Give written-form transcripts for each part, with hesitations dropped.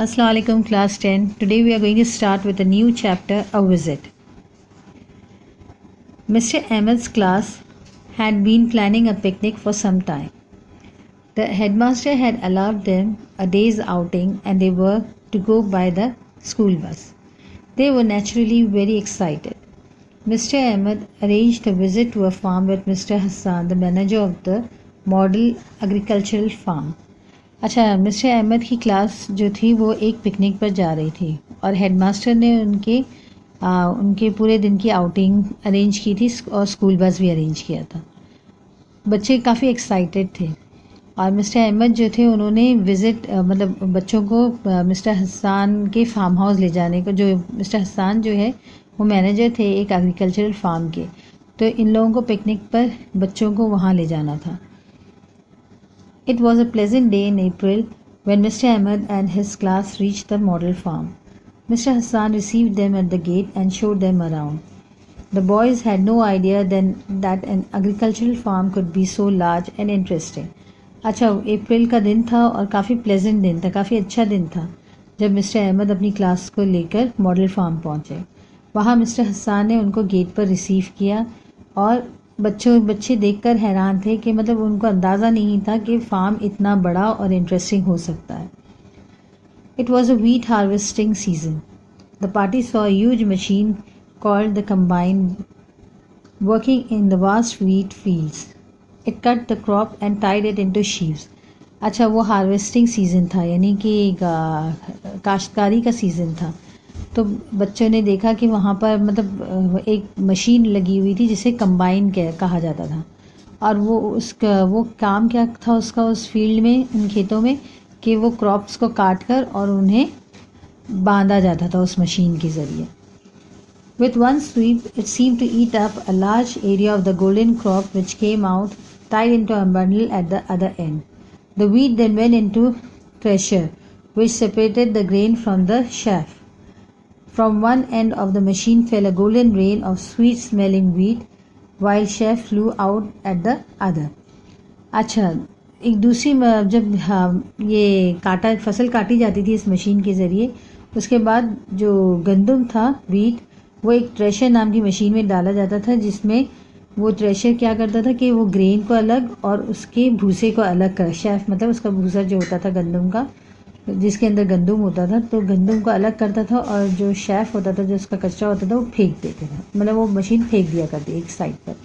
Assalamu alaikum class 10. Today we are going to start with a new chapter, A Visit. Mr. Ahmed's class had been planning a picnic for some time. The headmaster had allowed them a day's outing and they were to go by the school bus. They were naturally very excited. Mr. Ahmed arranged a visit to a farm with Mr. Hassan, the manager of the model agricultural farm. अच्छा, mister Ahmad की class जो थी वो एक picnic पर जा रही थी और हेडमास्टर ने उनके पूरे दिन की आउटिंग अरेंज की थी और स्कूल बस भी अरेंज किया था। बच्चे काफ़ी एक्साइटेड थे और मिस्टर अहमद जो थे उन्होंने विज़िट मतलब बच्चों को मिस्टर हसन के फार्म हाउस ले जाने को, जो मिस्टर हसन जो है वो मैनेजर थे एक एग्रीकल्चरल फार्म के, तो इन लोगों को पिकनिक पर बच्चों को वहाँ ले जाना था। It was a pleasant day in April when Mr. Ahmed and his class reached the model farm. Mr. Hassan received them at the gate and showed them around. The boys had no idea then that an agricultural farm could be so large and interesting. अच्छा, अप्रैल का दिन था और काफ़ी pleasant दिन था, काफ़ी अच्छा दिन था जब मिस्टर अहमद अपनी क्लास को लेकर मॉडल फार्म पहुँचे। वहाँ मिस्टर हसन ने उनको गेट पर रिसीव किया और बच्चे देखकर हैरान थे कि मतलब उनको अंदाज़ा नहीं था कि फार्म इतना बड़ा और इंटरेस्टिंग हो सकता है। It was a wheat harvesting season. The party saw a huge machine called the combine working in the vast wheat fields. It cut the crop and tied it into sheaves. अच्छा, वो harvesting season था, यानी कि काश्तकारी का season था। तो बच्चों ने देखा कि वहाँ पर मतलब एक मशीन लगी हुई थी जिसे कंबाइन कहा जाता था और वो काम क्या था उसका उस फील्ड में, उन खेतों में, कि वो क्रॉप्स को काट कर और उन्हें बांधा जाता था उस मशीन के ज़रिए। With one sweep it seem to eat up a large area of the golden crop which came out tied into a bundle at the other end. The wheat then went into thresher which separated the grain from the chaff. From one end of the machine fell a golden rain of sweet-smelling wheat, while chaff flew out at the other. अच्छा, एक दूसरी जब ये फसल काटी जाती थी इस मशीन के ज़रिए, उसके बाद जो गंदम था, वीट, वो एक थ्रेशर नाम की मशीन में डाला जाता था, जिसमें वो थ्रेशर क्या करता था कि वो ग्रेन को अलग और उसके भूसे को अलग कर, शेफ मतलब उसका भूसा जो होता था गंदम का, जिसके अंदर गंदम होता था, तो गंदम को अलग करता था और जो शेफ होता था, जो उसका कचरा होता था, वो फेंक देते थे, मतलब वो मशीन फेंक दिया करती एक साइड पर।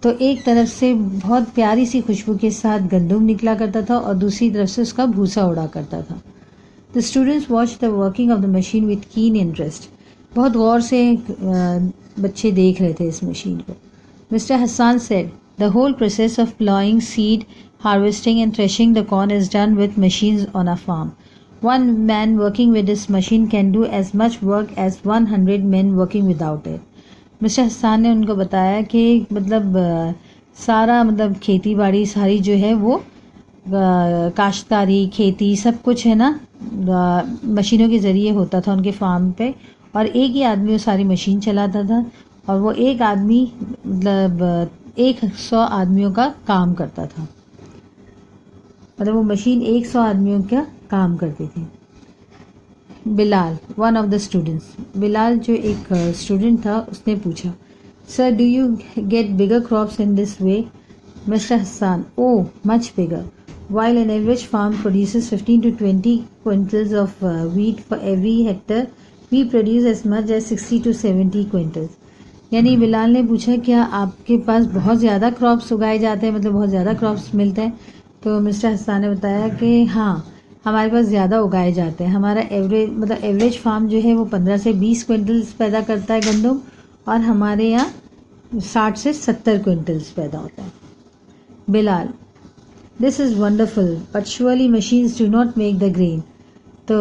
तो एक तरफ से बहुत प्यारी सी खुशबू के साथ गंदम निकला करता था और दूसरी तरफ से उसका भूसा उड़ा करता था। The students watch the working of the machine with keen interest. बहुत गौर से बच्चे देख रहे थे इस मशीन को। Mister Hasan said, the whole process of ploughing, seed, harvesting and threshing the corn is done with machines on a farm. One man working with this machine can do as much work as 100 men working without it. Mister Hasan ने उनको बताया कि मतलब सारा मतलब खेती बाड़ी सारी जो है वो काश्तकारी, खेती, सब कुछ है ना मशीनों के ज़रिए होता था उनके फार्म पे, और एक ही आदमी वो सारी मशीन चलाता था और वो एक आदमी मतलब 100 आदमियों का काम करता था, मतलब वो मशीन 100 आदमियों का काम करती थी। Bilal, one of the students, Bilal जो एक स्टूडेंट था, उसने पूछा, sir do you get bigger crops in this way? Mister Hasan, oh much bigger. While an average farm produces 15 to 20 quintals of wheat for every hectare, we produce as much as 60 to 70 quintals. यानी बिलाल ने पूछा, क्या आपके पास बहुत ज़्यादा crops उगाए जाते हैं, मतलब बहुत ज़्यादा क्रॉप्स मिलते हैं? तो मिस्टर हसन ने बताया कि हाँ, हमारे पास ज़्यादा उगाए जाते हैं। हमारा एवरेज फार्म जो है वो 15 से 20 क्विंटल्स पैदा करता है गंदम, और हमारे यहाँ 60 से 70 क्विंटल्स पैदा होता है। Bilal, this is wonderful but surely machines do not make the grain. तो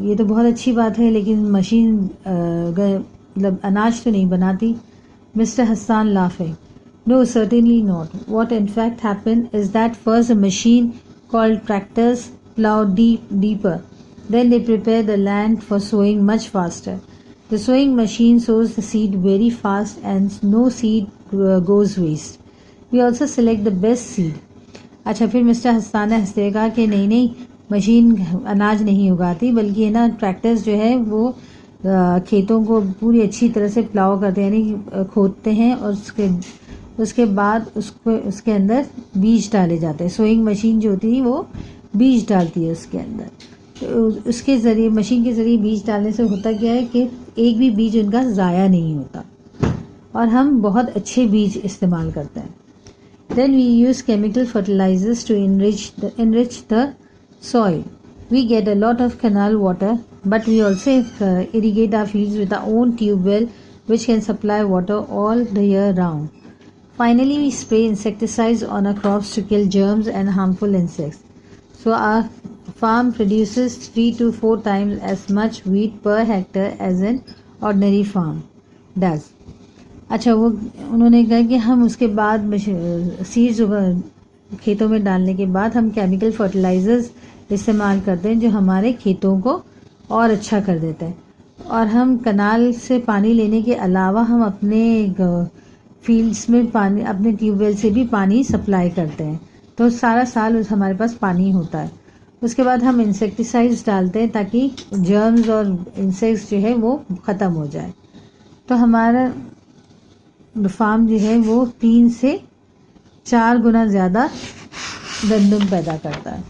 ये तो बहुत अच्छी बात है, लेकिन मशीन मतलब अनाज तो नहीं बनाती। Mister Hasan laughing, no, certainly not. What in fact happened is that first a machine called tractors plowed deeper. Then they prepare the land for sowing much faster. The sowing machine sows the seed very fast and no seed goes waste. We also select the best seed. अच्छा, फिर mister Hasan ने हंसते हुए कहा कि नहीं, machine अनाज नहीं उगाती, बल्कि है ना ट्रैक्टर्स जो है वो खेतों को पूरी अच्छी तरह से प्लाव करते हैं, यानी खोदते हैं, और उसके बाद उसके अंदर बीज डाले जाते हैं। सोइंग मशीन जो होती है वो बीज डालती है उसके अंदर। तो उसके ज़रिए, मशीन के ज़रिए बीज डालने से होता क्या है कि एक भी बीज उनका ज़ाया नहीं होता और हम बहुत अच्छे बीज इस्तेमाल करते हैं। Then we use chemical fertilizers to enrich the soil. We get a lot of canal water, but we also irrigate our fields with our own tube well, which can supply water all the year round. Finally, we spray insecticides on our crops to kill germs and harmful insects. So our farm produces 3 to 4 times as much wheat per hectare as an ordinary farm does. अच्छा, वो उन्होंने कहा कि हम उसके बाद seeds खेतों में डालने के बाद हम केमिकल फर्टिलाइजर्स इस्तेमाल करते हैं जो हमारे खेतों को और अच्छा कर देते हैं। और हम कनाल से पानी लेने के अलावा हम अपने फील्ड्स में पानी, अपने ट्यूबवेल से भी पानी सप्लाई करते हैं, तो सारा साल हमारे पास पानी होता है। उसके बाद हम इंसेक्टिसाइड्स डालते हैं ताकि जर्म्स और इंसेक्ट्स जो है वो ख़त्म हो जाए। तो हमारा फार्म जो है वो 3 से 4 गुना ज़्यादा गंदम पैदा करता है।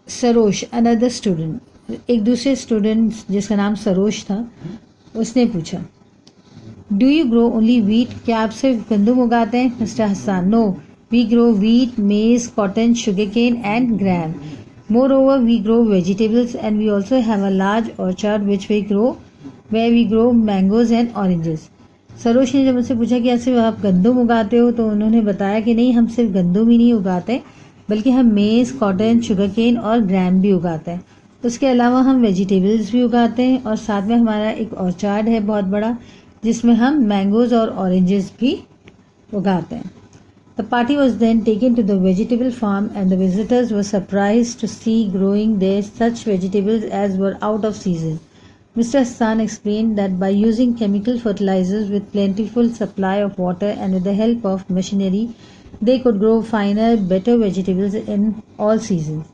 सरोश, अनदर स्टूडेंट, एक दूसरे स्टूडेंट जिसका नाम सरोश था, उसने पूछा, do you grow only wheat? क्या आप सिर्फ गंदम उगाते हैं? Mister Hassan, no, we grow wheat, maize, cotton, sugarcane and gram. Moreover, we grow vegetables and we also have a large orchard where we grow mangoes and oranges. Saroj ने जब मुझसे पूछा कि सिर्फ आप गंदम उगाते हो, तो उन्होंने बताया कि नहीं, हम सिर्फ गंदम ही नहीं उगाते, बल्कि हम मेज, कॉटन, शुगरकेन और ग्राम भी उगाते हैं। उसके अलावा हम वेजिटेबल्स भी उगाते हैं और साथ में हमारा एक ऑर्चार्ड है बहुत बड़ा, जिसमें हम मैंगोज और ऑरेंजेस भी उगाते हैं। The party was then taken to the vegetable farm and the visitors were surprised to see growing there such vegetables as were out of season. Mr. Hassan explained that by using chemical fertilizers with plentiful supply of water and with the help of machinery, they could grow finer, better vegetables in all seasons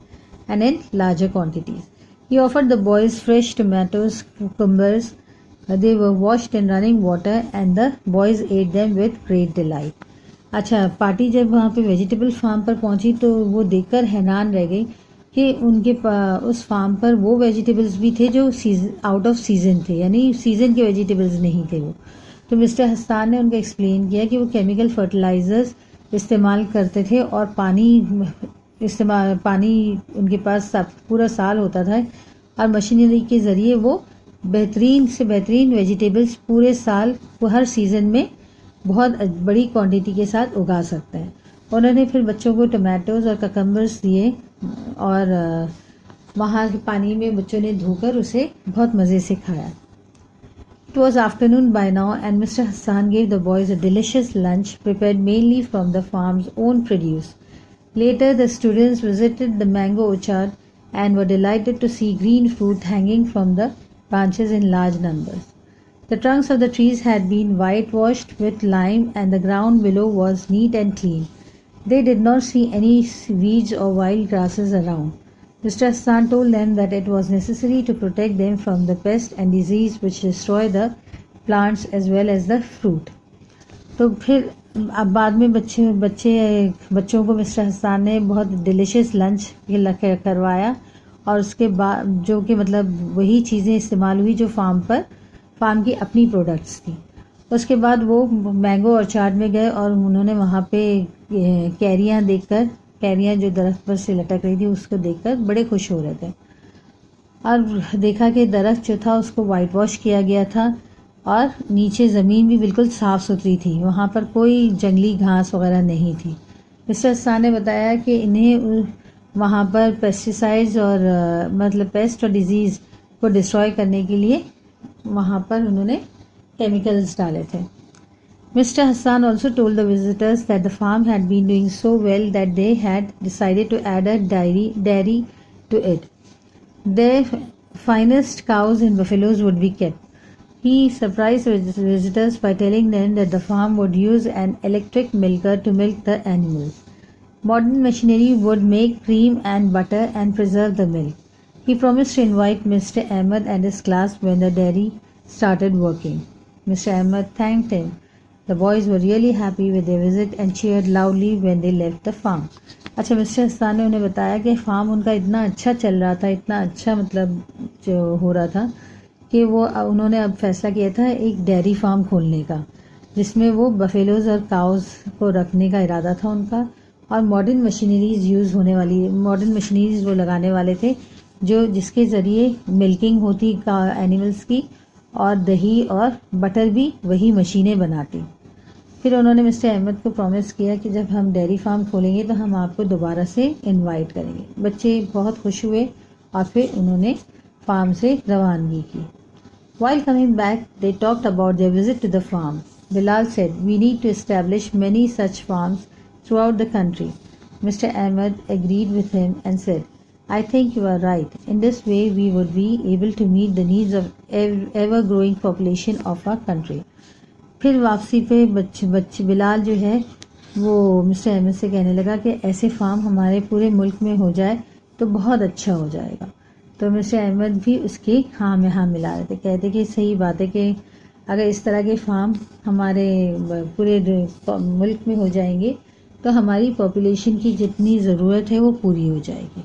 and in larger quantities. He offered the boys fresh tomatoes, cucumbers. They were washed in running water and the boys ate them with great delight. अच्छा, party जब वहाँ पे vegetable farm पर पहुँची तो वो देखकर हैरान रह गई कि उनके उस फार्म पर वो वेजिटेबल्स भी थे जो आउट ऑफ सीज़न थे, यानी सीज़न के वेजिटेबल्स नहीं थे वो। तो मिस्टर हस्तान ने उनको एक्सप्लेन किया कि वो केमिकल फर्टिलाइजर्स इस्तेमाल करते थे और पानी उनके पास पूरा साल होता था और मशीनरी के ज़रिए वो बेहतरीन से बेहतरीन वेजिटेबल्स पूरे साल, वो हर सीज़न में बहुत बड़ी क्वांटिटी के साथ उगा सकते हैं। उन्होंने फिर बच्चों को टमाटोज और ककम्बर्स दिए और वहाँ के पानी में बच्चों ने धोकर उसे बहुत मज़े से खाया। It was afternoon by now and Mr. Hassan gave the boys a delicious lunch prepared mainly from the farm's own produce. Later, the students visited the mango orchard and were delighted to see green fruit hanging from the branches in large numbers. The trunks of the trees had been whitewashed with lime and the ground below was neat and clean. They did not see any weeds or wild grasses around. Mr. Hassan told them that it was necessary to protect them from the pest and disease which destroy the plants as well as the fruit. तो फिर अब बाद में बच्चों को mister हस्तान ने बहुत delicious lunch करवाया और उसके बाद जो कि मतलब वही चीज़ें इस्तेमाल हुई जो फार्म की अपनी प्रोडक्ट्स थी। उसके बाद वो मैंगो ऑर्चार्ड में गए और उन्होंने वहाँ पे कैरियाँ जो दरख्त पर से लटक रही थी उसको देखकर बड़े खुश हो रहे थे और देखा कि दरख्त जो था उसको वाइट वॉश किया गया था और नीचे ज़मीन भी बिल्कुल साफ़ सुथरी थी, वहाँ पर कोई जंगली घास वगैरह नहीं थी। मिस्टर हस्सान ने बताया कि इन्हें वहाँ पर पेस्टिसाइड्स और मतलब पेस्ट और डिजीज़ को डिस्ट्रॉय करने के लिए वहाँ पर उन्होंने केमिकल्स डाले थे। Mr. Hassan also told the visitors that the farm had been doing so well that they had decided to add a dairy to it. Their finest cows and buffaloes would be kept. He surprised visitors by telling them that the farm would use an electric milker to milk the animals. Modern machinery would make cream and butter and preserve the milk. He promised to invite Mr. Ahmed and his class when the dairy started working. Mr. Ahmed thanked him. The boys were really happy with their visit and cheered loudly when they left the farm. अच्छा, mister हस्तान ने उन्हें बताया कि farm उनका इतना अच्छा चल रहा था, इतना अच्छा मतलब जो हो रहा था कि उन्होंने अब फैसला किया था एक डेयरी फार्म खोलने का, जिसमें वो बफेलोज और काउज को रखने का इरादा था उनका, और मॉडर्न मशीनरीज वो लगाने वाले थे जिसके ज़रिए मिल्किंग होती एनिमल्स की, और दही और बटर भी वही मशीनें बनाती। फिर उन्होंने मिस्टर अहमद को प्रॉमिस किया कि जब हम डेयरी फार्म खोलेंगे तो हम आपको दोबारा से इनवाइट करेंगे। बच्चे बहुत खुश हुए और फिर उन्होंने फार्म से रवानगी की। While coming back, they talked about their visit to the farm. Bilal said, "We need to establish many such farms throughout the country." Mr. Ahmed agreed with him and said, "I think you are right. In this way, we would be able to meet the needs of ever-growing population of our country." फिर वापसी पे बिलाल जो है वो mister Ahmad से कहने लगा कि ऐसे फार्म हमारे पूरे मुल्क में हो जाए तो बहुत अच्छा हो जाएगा। तो मिस्टर अहमद भी उसके हाँ में हाँ मिला रहे थे, कहते कि सही बात है कि अगर इस तरह के फार्म हमारे पूरे मुल्क में हो जाएंगे तो हमारी पॉपुलेशन की जितनी ज़रूरत है वो पूरी हो जाएगी।